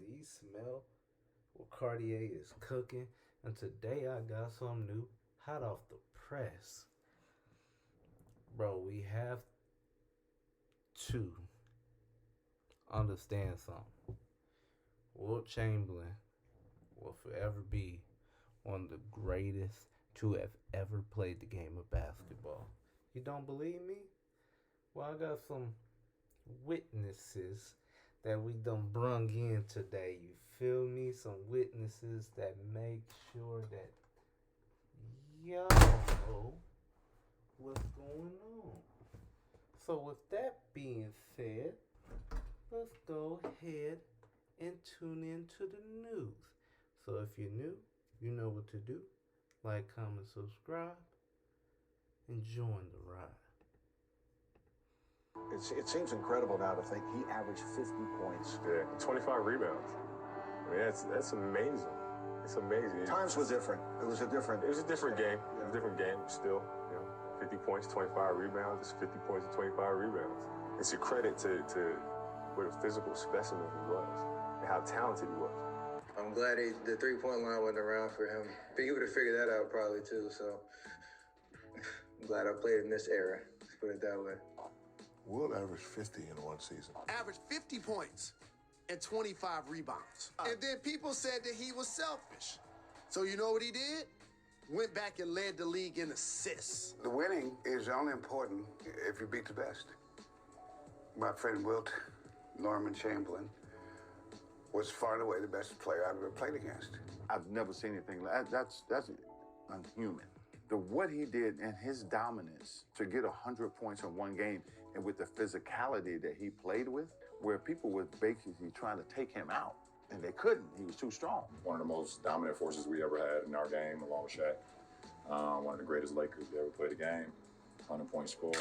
you smell what Cartier is cooking? And today I got something new, hot off the press. Bro, we have to understand something. Wilt Chamberlain will forever be one of the greatest to have ever played the game of basketball. You don't believe me? Well, I got some witnesses that we done brung in today. You feel me? Some witnesses that make sure that y'all know what's going on. So with that being said, let's go ahead and tune into the news. So if you're new, you know what to do. Like, comment, subscribe, and join the ride. It seems incredible now to think he averaged 50 points. Yeah, 25 rebounds. I mean, that's amazing. It's amazing. Times were different. It was a different game. It was a different game still. 50 points, 25 rebounds. It's 50 points and 25 rebounds. It's a credit to what a physical specimen he was and how talented he was. I'm glad the three-point line wasn't around for him. But he would have figured that out probably too, so I'm glad I played in this era. Let's put it that way. Wilt averaged 50 in one season. Averaged 50 points and 25 rebounds. And then people said that he was selfish. So you know what he did? Went back and led the league in assists. The winning is only important if you beat the best. My friend Wilt Chamberlain was far and away the best player I've ever played against. I've never seen anything like that. That's unhuman. What he did and his dominance to get 100 points in one game, and with the physicality that he played with, where people were basically trying to take him out, and they couldn't. He was too strong. One of the most dominant forces we ever had in our game, along with Shaq. One of the greatest Lakers to ever play the game. 100-point scorer.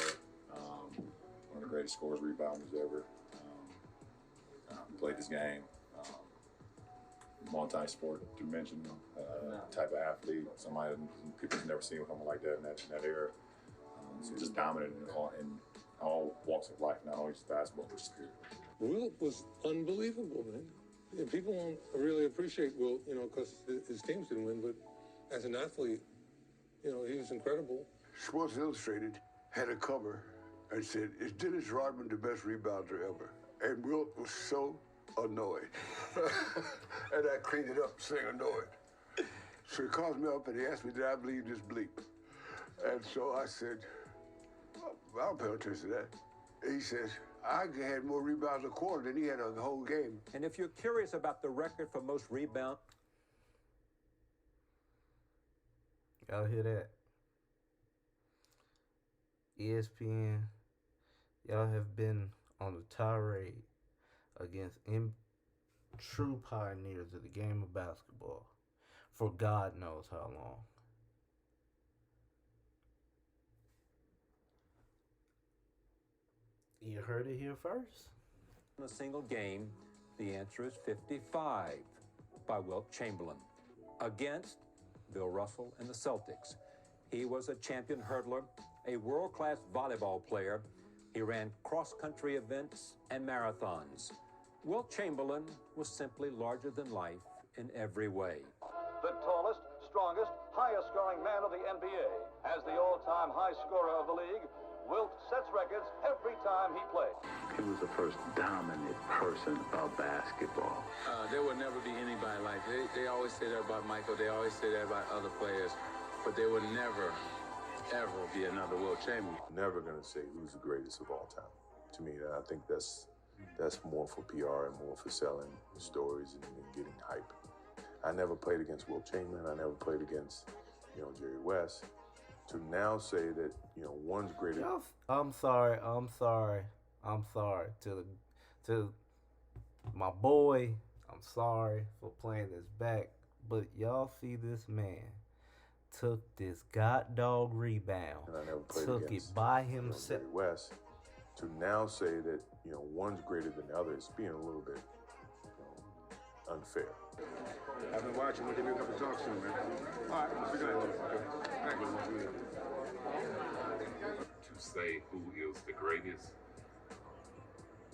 One of the greatest scorers, rebounders ever. Played this game. Multi-sport dimensional type of athlete. Somebody people's never seen someone like that in that era. So just dominant in all walks of life, not only just basketball, but spirit. Wilt was unbelievable, man. And people don't really appreciate Wilt, because his teams didn't win, but as an athlete, he was incredible. Sports Illustrated had a cover and said, "Is Dennis Rodman the best rebounder ever?" And Wilt was so annoyed. And I cleaned it up saying annoyed. So he calls me up and he asked me, did I believe this bleep? And so I said, I don't pay attention to that. He says, I had more rebounds a quarter than he had a whole game. And if you're curious about the record for most rebounds, y'all hear that? ESPN, y'all have been on the tirade against true pioneers of the game of basketball for God knows how long. You heard it here first. in a single game, the answer is 55 by Wilt Chamberlain against Bill Russell and the Celtics. He was a champion hurdler, a world-class volleyball player. He ran cross-country events and marathons. Wilt Chamberlain was simply larger than life in every way. The tallest, strongest, highest-scoring man of the NBA. As the all-time high scorer of the league, Wilt sets records every time he plays. He was the first dominant person of basketball. There will never be anybody like that. They always say that about Michael. They always say that about other players. But there will never, ever be another Wilt Chamberlain. Never going to say who's the greatest of all time. To me, I think that's more for PR and more for selling stories and getting hype. I never played against Wilt Chamberlain. I never played against, Jerry West. To now say that, one's greater. I'm sorry to my boy. I'm sorry for playing this back, but y'all see this man took this god dog rebound, took it by himself. Jerry West. To now say that, one's greater than the other is being a little bit unfair. I've been watching. We'll give you a couple talks soon, man. All right, let's go ahead. Thank you. To say who is the greatest,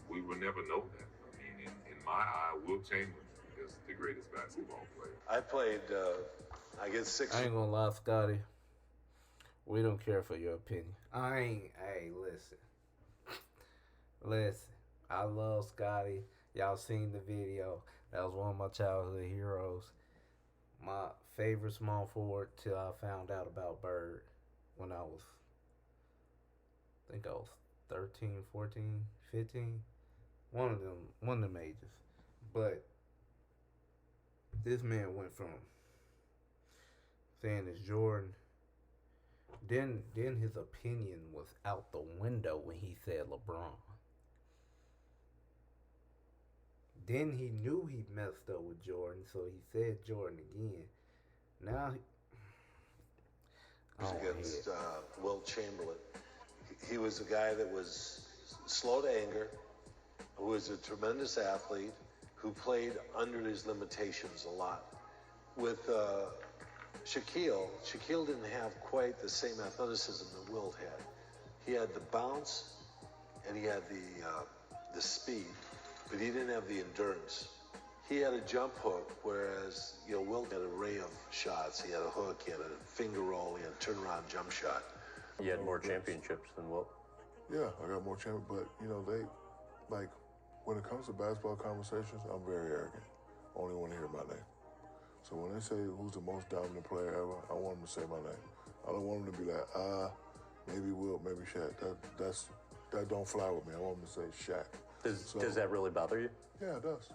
we will never know that. I mean, in my eye, Wilt Chamberlain is the greatest basketball player. I played, I guess, 6. I ain't gonna lie, Scotty. We don't care for your opinion. Hey, listen. Listen. I love Scotty. Y'all seen the video. That was one of my childhood heroes. My favorite small forward till I found out about Bird when I think I was 13, 14, 15. One of them ages. But this man went from saying it's Jordan. Then his opinion was out the window when he said LeBron. Then he knew he messed up with Jordan, so he said Jordan again. Now, Against Wilt Chamberlain. He was a guy that was slow to anger, who was a tremendous athlete, who played under his limitations a lot. With Shaquille didn't have quite the same athleticism that Wilt had. He had the bounce and he had the speed, but he didn't have the endurance. He had a jump hook, whereas Wilt had an array of shots. He had a hook, he had a finger roll, he had a turnaround jump shot. You had more championships than Wilt. Yeah, I got more champions, but they when it comes to basketball conversations, I'm very arrogant. I only want to hear my name. So when they say who's the most dominant player ever, I want them to say my name. I don't want them to be like, maybe Wilt, maybe Shaq. That don't fly with me. I want them to say Shaq. Does that really bother you? Yeah, it does.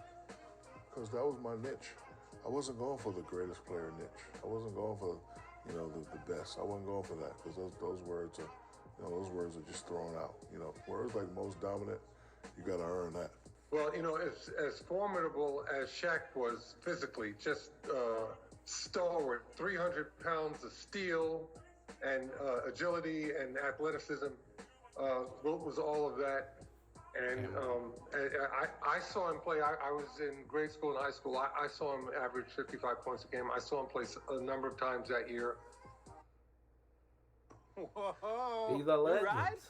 Because that was my niche. I wasn't going for the greatest player niche. I wasn't going for, the best. I wasn't going for that because those words are just thrown out. Words like most dominant, you got to earn that. Well, as formidable as Shaq was physically, just stalwart, 300 pounds of steel and agility and athleticism, Wilt was all of that. And I saw him play. I was in grade school and high school. I saw him average 55 points a game. I saw him play a number of times that year. Whoa! He's a legend. Right?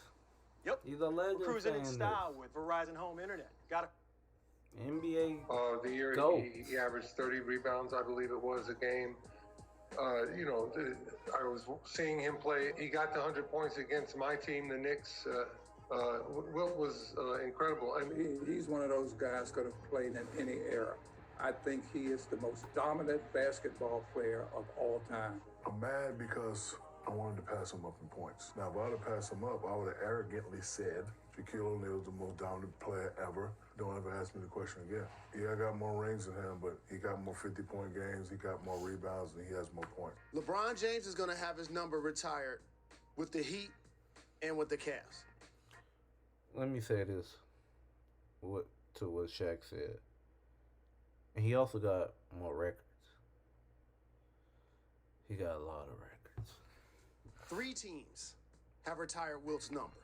Yep. He's a legend. We're cruising in style with Verizon Home Internet. Got it. NBA. The year he averaged 30 rebounds, I believe it was, a game. I was seeing him play. He got to 100 points against my team, the Knicks. Wilt was incredible. He's one of those guys could have played in any era. I think he is the most dominant basketball player of all time. I'm mad because I wanted to pass him up in points. Now, if I would have passed him up, I would have arrogantly said Shaquille O'Neal is the most dominant player ever. Don't ever ask me the question again. Yeah, I got more rings than him, but he got more 50-point games, he got more rebounds, and he has more points. LeBron James is going to have his number retired with the Heat and with the Cavs. Let me say this to what Shaq said. And he also got more records. He got a lot of records. 3 teams have retired Wilt's number.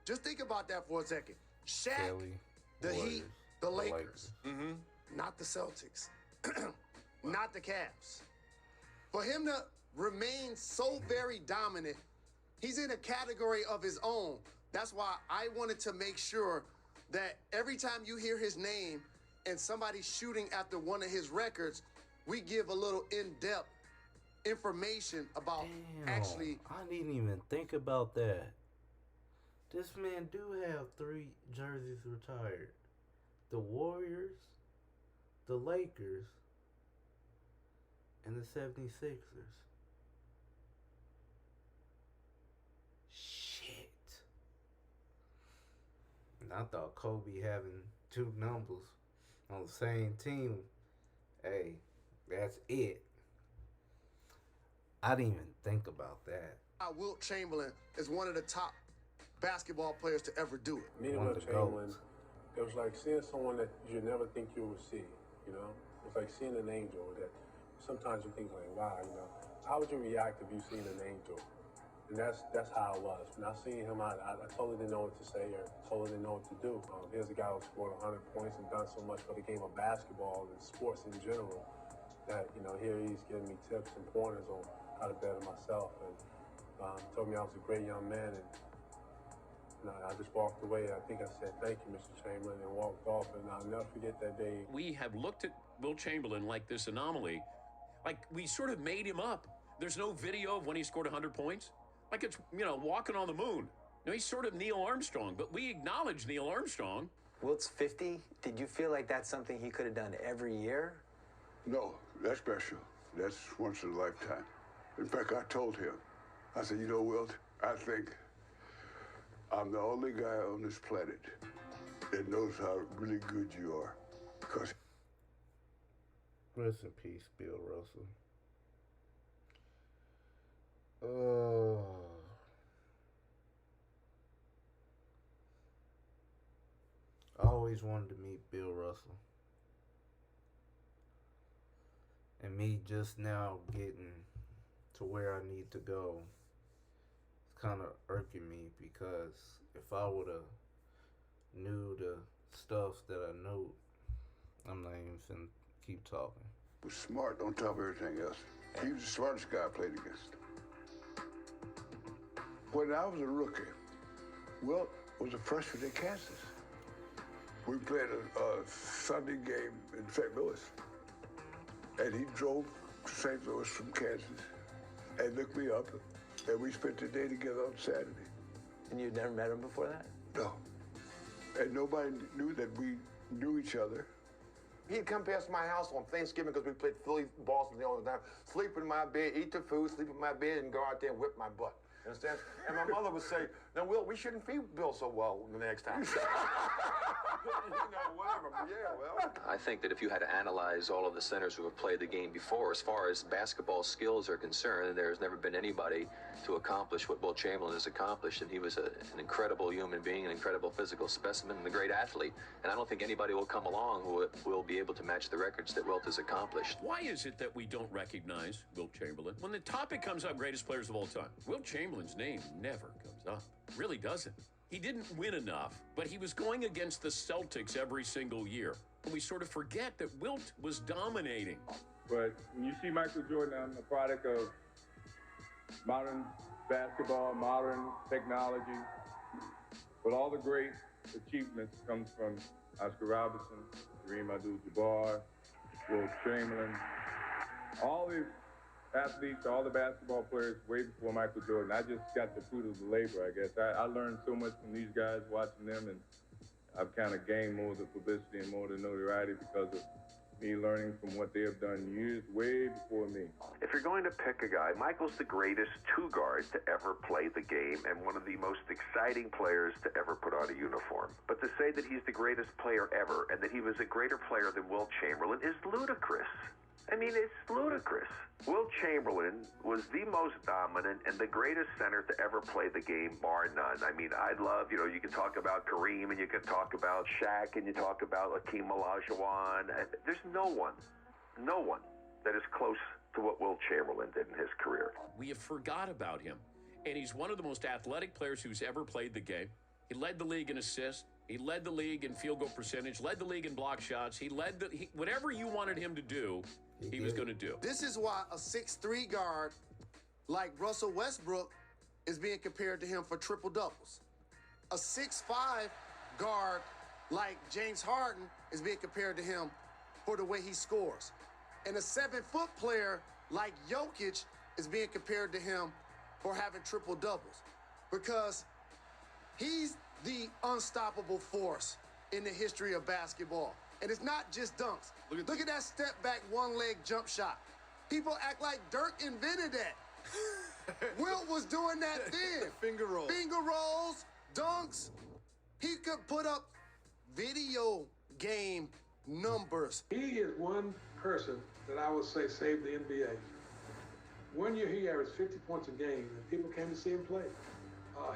Just think about that for a second. Shaq, Kelly, the Warriors, Heat, the Lakers. Not the Celtics. Not the Cavs. For him to remain so very dominant, he's in a category of his own. That's why I wanted to make sure that every time you hear his name and somebody's shooting after one of his records, we give a little in-depth information about actually. I didn't even think about that. This man do have 3 jerseys retired. The Warriors, the Lakers, and the 76ers. Shit. And I thought Kobe having 2 numbers on the same team, hey, that's it. I didn't even think about that. Wilt Chamberlain is one of the top basketball players to ever do it. Meeting Wilt Chamberlain, it was like seeing someone that you never think you would see, It's like seeing an angel that sometimes you think like, wow, how would you react if you seen an angel? And that's how I was. When I seen him, I totally didn't know what to say or totally didn't know what to do. Here's a guy who scored 100 points and done so much for the game of basketball and sports in general that, here he's giving me tips and pointers on how to better myself. And told me I was a great young man. And And I just walked away. I think I said, "Thank you, Mr. Chamberlain," and walked off. And I'll never forget that day. We have looked at Wilt Chamberlain like this anomaly, like we sort of made him up. There's no video of when he scored 100 points. Like it's, walking on the moon. He's sort of Neil Armstrong, but we acknowledge Neil Armstrong. Wilt's 50. Did you feel like that's something he could have done every year? No, that's special. That's once in a lifetime. In fact, I told him, I said, Wilt, I think I'm the only guy on this planet that knows how really good you are. Because rest in peace, Bill Russell. I always wanted to meet Bill Russell. And me just now getting to where I need to go, it's kind of irking me, because if I would have knew the stuff that I know, I'm not even finna keep talking. He was smart on top of everything else. He was the smartest guy I played against. When I was a rookie, Wilt was a freshman in Kansas. We played a Sunday game in St. Louis, and he drove to St. Louis from Kansas and looked me up, and we spent the day together on Saturday. And you'd never met him before that? No. And nobody knew that we knew each other. He'd come past my house on Thanksgiving because we played Philly, Boston all the time, sleep in my bed, eat the food, sleep in my bed, and go out there and whip my butt. You understand? And my mother would say, "Now, Wilt, we shouldn't feed Bill so well the next time." Whatever. Yeah, well. I think that if you had to analyze all of the centers who have played the game before, as far as basketball skills are concerned, there's never been anybody to accomplish what Wilt Chamberlain has accomplished. And he was an incredible human being, an incredible physical specimen, and a great athlete. And I don't think anybody will come along who will be able to match the records that Wilt has accomplished. Why is it that we don't recognize Wilt Chamberlain? When the topic comes up, greatest players of all time, Wilt Chamberlain's name never comes up. Really doesn't. He didn't win enough, but he was going against the Celtics every single year. And we sort of forget that Wilt was dominating. But when you see Michael Jordan, a product of modern basketball, modern technology, but all the great achievements comes from Oscar Robertson, Kareem Abdul-Jabbar, Wilt Chamberlain, all the athletes, all the basketball players way before Michael Jordan. I just got the fruit of the labor, I guess. I learned so much from these guys, watching them, and I've kind of gained more of the publicity and more of the notoriety because of me learning from what they have done years way before me. If you're going to pick a guy, Michael's the greatest two guard to ever play the game and one of the most exciting players to ever put on a uniform. But to say that he's the greatest player ever and that he was a greater player than Wilt Chamberlain is ludicrous. I mean, it's ludicrous. Wilt Chamberlain was the most dominant and the greatest center to ever play the game, bar none. I mean, I love, you can talk about Kareem and you can talk about Shaq and you talk about Hakeem Olajuwon. There's no one that is close to what Wilt Chamberlain did in his career. We have forgot about him. And he's one of the most athletic players who's ever played the game. He led the league in assists. He led the league in field goal percentage, led the league in block shots. Whatever you wanted him to do, he was going to do. This is why a 6'3" guard like Russell Westbrook is being compared to him for triple doubles. A 6'5" guard like James Harden is being compared to him for the way he scores. And a 7-foot player like Jokic is being compared to him for having triple doubles, because he's the unstoppable force in the history of basketball. And it's not just dunks. Look at that step back, one leg jump shot. People act like Dirk invented that. Wilt was doing that then. Finger rolls. Finger rolls, dunks. He could put up video game numbers. He is one person that I would say saved the NBA. 1 year he averaged 50 points a game, and people came to see him play.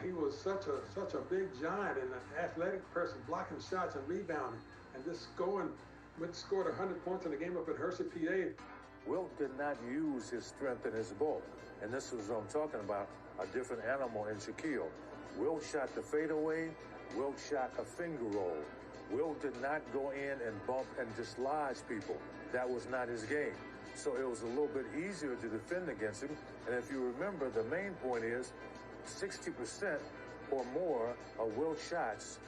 He was such a big giant and an athletic person, blocking shots and rebounding, and just scored 100 points in a game up at Hershey, PA. Wilt did not use his strength and his bulk, and this is what I'm talking about, a different animal in Shaquille. Wilt shot the fadeaway. Wilt shot a finger roll. Wilt did not go in and bump and dislodge people. That was not his game. So it was a little bit easier to defend against him. And if you remember, the main point is 60% or more of Wilt shots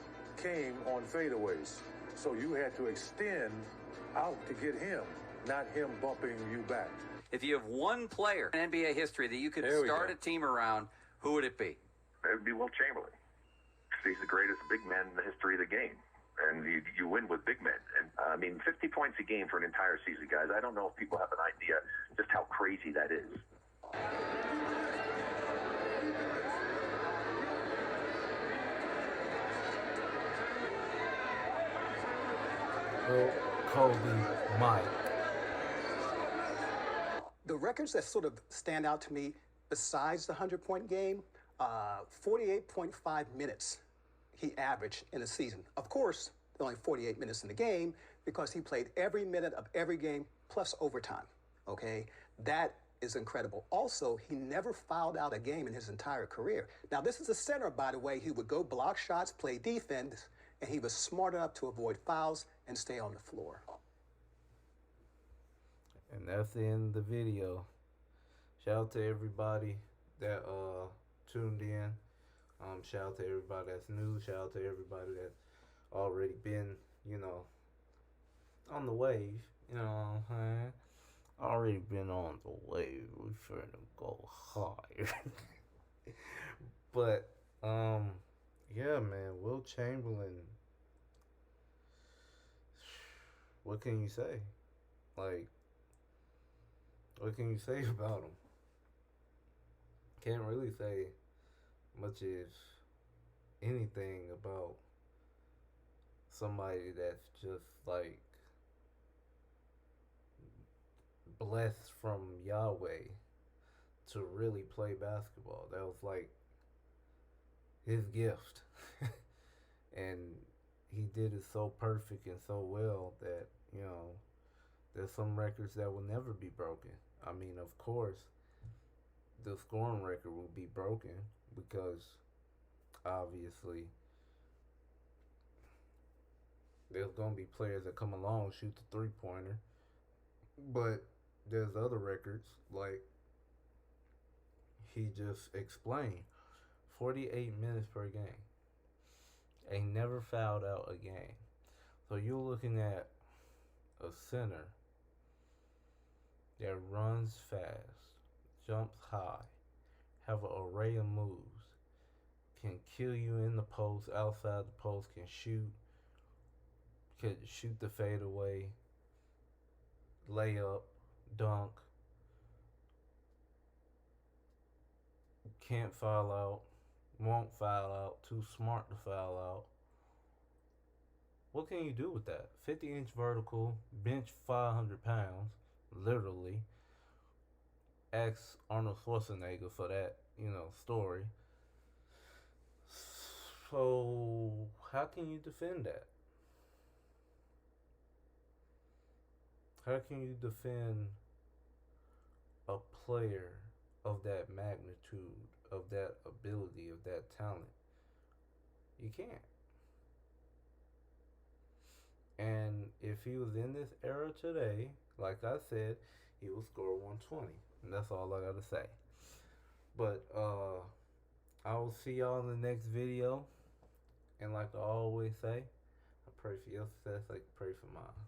came on fadeaways. So you had to extend out to get him, not him bumping you back. If you have one player in NBA history that you could start a team around, who would it be? It would be Wilt Chamberlain. He's the greatest big man in the history of the game. And you win with big men. And I mean, 50 points a game for an entire season, guys. I don't know if people have an idea just how crazy that is. Wilt, Kobe, Mike. The records that sort of stand out to me, besides the 100-point game, 48.5 minutes he averaged in a season. Of course, there are only 48 minutes in the game because he played every minute of every game plus overtime, okay? That is incredible. Also, he never fouled out a game in his entire career. Now, this is a center, by the way. He would go block shots, play defense, and he was smart enough to avoid fouls and stay on the floor. And that's the end of the video. Shout out to everybody that tuned in. Shout out to everybody that's new. Shout out to everybody that's already been, on the wave. You know what I'm saying? Already been on the wave. We finna go higher. But, yeah, man. Wilt Chamberlain. What can you say? What can you say about him? Can't really say much of anything about somebody that's just blessed from Yahweh to really play basketball. That was his gift. And he did it so perfect and so well that, there's some records that will never be broken. I mean, of course, the scoring record will be broken because obviously there's going to be players that come along, shoot the three-pointer. But there's other records, like he just explained, 48 minutes per game. Ain't never fouled out a game. So you're looking at a center that runs fast, jumps high, have an array of moves, can kill you in the post, outside the post, can shoot the fadeaway, layup, dunk, can't foul out, won't foul out, too smart to foul out. What can you do with that? 50-inch vertical, bench 500 pounds, literally. Ask Arnold Schwarzenegger for that, story. So, how can you defend that? How can you defend a player of that magnitude, of that ability, of that talent? You can't. And if he was in this era today, like I said, he will score 120. And that's all I gotta say. But I will see y'all in the next video. And like I always say, I pray for your success like I pray for mine.